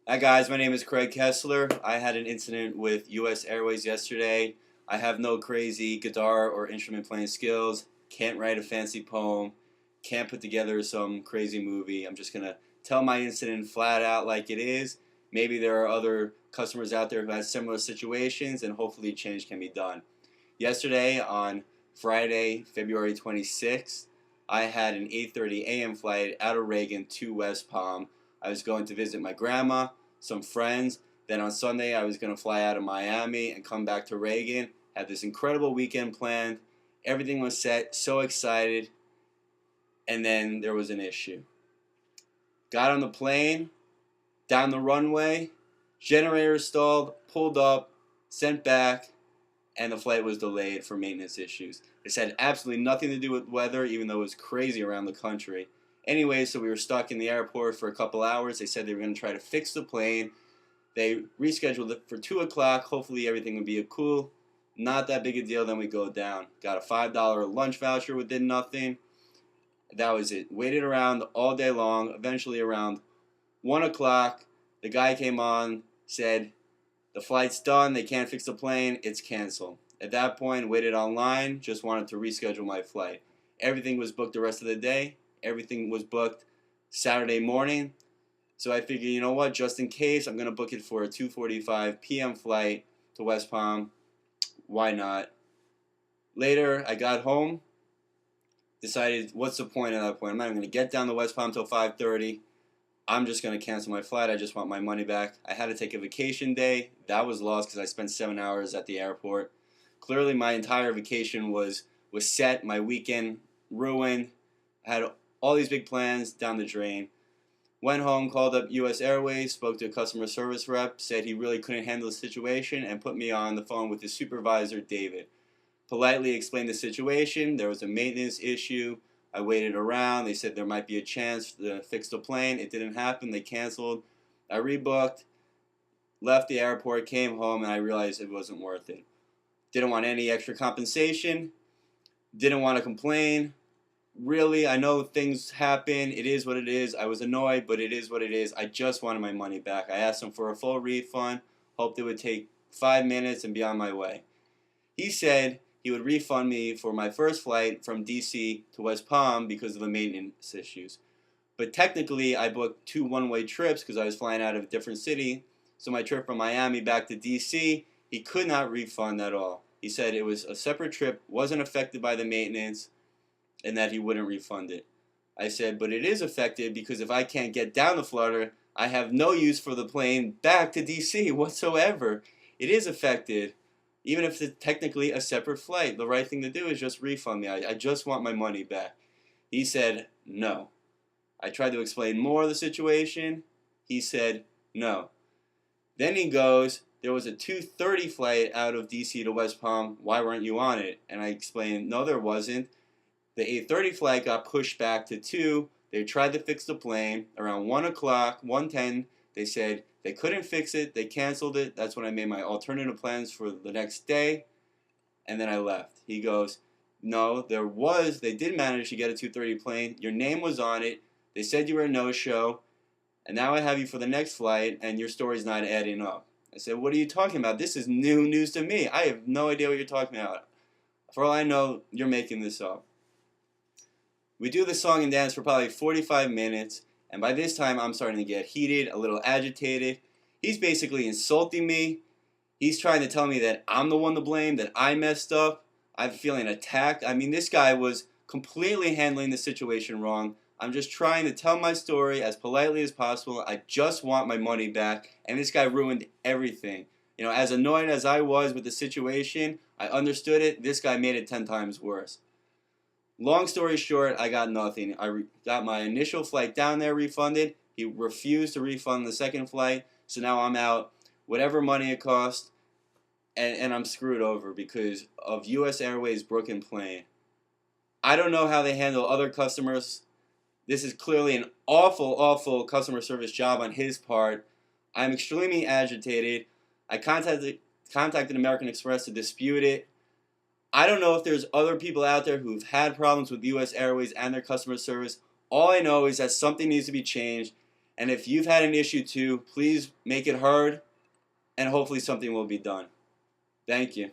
Hi guys, my name is Craig Kessler. I had an incident with US Airways yesterday. I have no crazy guitar or instrument playing skills, can't write a fancy poem, can't put together some crazy movie. I'm just going to tell my incident flat out like it is. Maybe there are other customers out there who have similar situations and hopefully change can be done. Yesterday on Friday, February 26th, I had an 8:30 a.m. flight out of Reagan to West Palm. I was going to visit my grandma, some friends. Then on Sunday, I was going to fly out of Miami and come back to Reagan. Had this incredible weekend planned. Everything was set, so excited. And then there was an issue. Got on the plane, down the runway, generator stalled, pulled up, sent back, and the flight was delayed for maintenance issues. This had absolutely nothing to do with weather, even though it was crazy around the country. Anyway, so we were stuck in the airport for a couple hours. They said they were going to try to fix the plane. They rescheduled it for 2 o'clock. Hopefully everything would be cool. Not that big a deal. Then we go down. Got a $5 lunch voucher within nothing. That was it. Waited around all day long. Eventually around 1 o'clock, the guy came on, said, the flight's done. They can't fix the plane. It's canceled. At that point, waited online. Just wanted to reschedule my flight. Everything was booked the rest of the day. Everything was booked Saturday morning. So I figured, you know what, just in case, I'm going to book it for a 2:45 p.m. flight to West Palm. Why not? Later, I got home, decided, what's the point at that point? I'm not even going to get down to West Palm until 5:30. I'm just going to cancel my flight. I just want my money back. I had to take a vacation day. That was lost because I spent 7 hours at the airport. Clearly, my entire vacation was set. My weekend ruined. I had all these big plans down the drain. Went home, called up US Airways, spoke to a customer service rep, said he really couldn't handle the situation, and put me on the phone with his supervisor, David. Politely explained the situation. There was a maintenance issue. I waited around. They said there might be a chance to fix the plane. It didn't happen. They canceled. I rebooked, left the airport, came home, and I realized it wasn't worth it. Didn't want any extra compensation. Didn't want to complain. Really, I know things happen. It is what it is. I was annoyed, but it is what it is. I just wanted my money back. I asked him for a full refund. Hoped it would take 5 minutes and be on my way. He said he would refund me for my first flight from DC to West Palm because of the maintenance issues. But technically, I booked 2 one-way trips because I was flying out of a different city. So my trip from Miami back to DC, he could not refund at all. He said it was a separate trip, wasn't affected by the maintenance, and that he wouldn't refund it. I said, but it is affected because if I can't get down to Florida, I have no use for the plane back to DC whatsoever. It is affected, even if it's technically a separate flight. The right thing to do is just refund me. I just want my money back. He said, no. I tried to explain more of the situation. He said, no. Then he goes, there was a 2:30 flight out of DC to West Palm. Why weren't you on it? And I explained, no, there wasn't. The 8:30 flight got pushed back to 2. They tried to fix the plane. Around 1 o'clock, 1:10, they said they couldn't fix it. They canceled it. That's when I made my alternative plans for the next day. And then I left. He goes, no, they did manage to get a 2:30 plane. Your name was on it. They said you were a no-show. And now I have you for the next flight, and your story's not adding up. I said, what are you talking about? This is new news to me. I have no idea what you're talking about. For all I know, you're making this up. We do the song and dance for probably 45 minutes, and by this time I'm starting to get heated, a little agitated. He's basically insulting me. He's trying to tell me that I'm the one to blame, that I messed up. I'm feeling attacked. I mean, this guy was completely handling the situation wrong. I'm just trying to tell my story as politely as possible. I just want my money back, and this guy ruined everything. You know, as annoyed as I was with the situation, I understood it. This guy made it 10 times worse. Long story short, I got nothing. Got my initial flight down there refunded. He refused to refund the second flight, so now I'm out whatever money it cost, and I'm screwed over because of US Airways' broken plane. I don't know how they handle other customers. This is clearly an awful, awful customer service job on his part. I'm extremely agitated. I contacted American Express to dispute it. I don't know if there's other people out there who've had problems with US Airways and their customer service. All I know is that something needs to be changed, And if you've had an issue too, please make it heard, and hopefully something will be done. Thank you.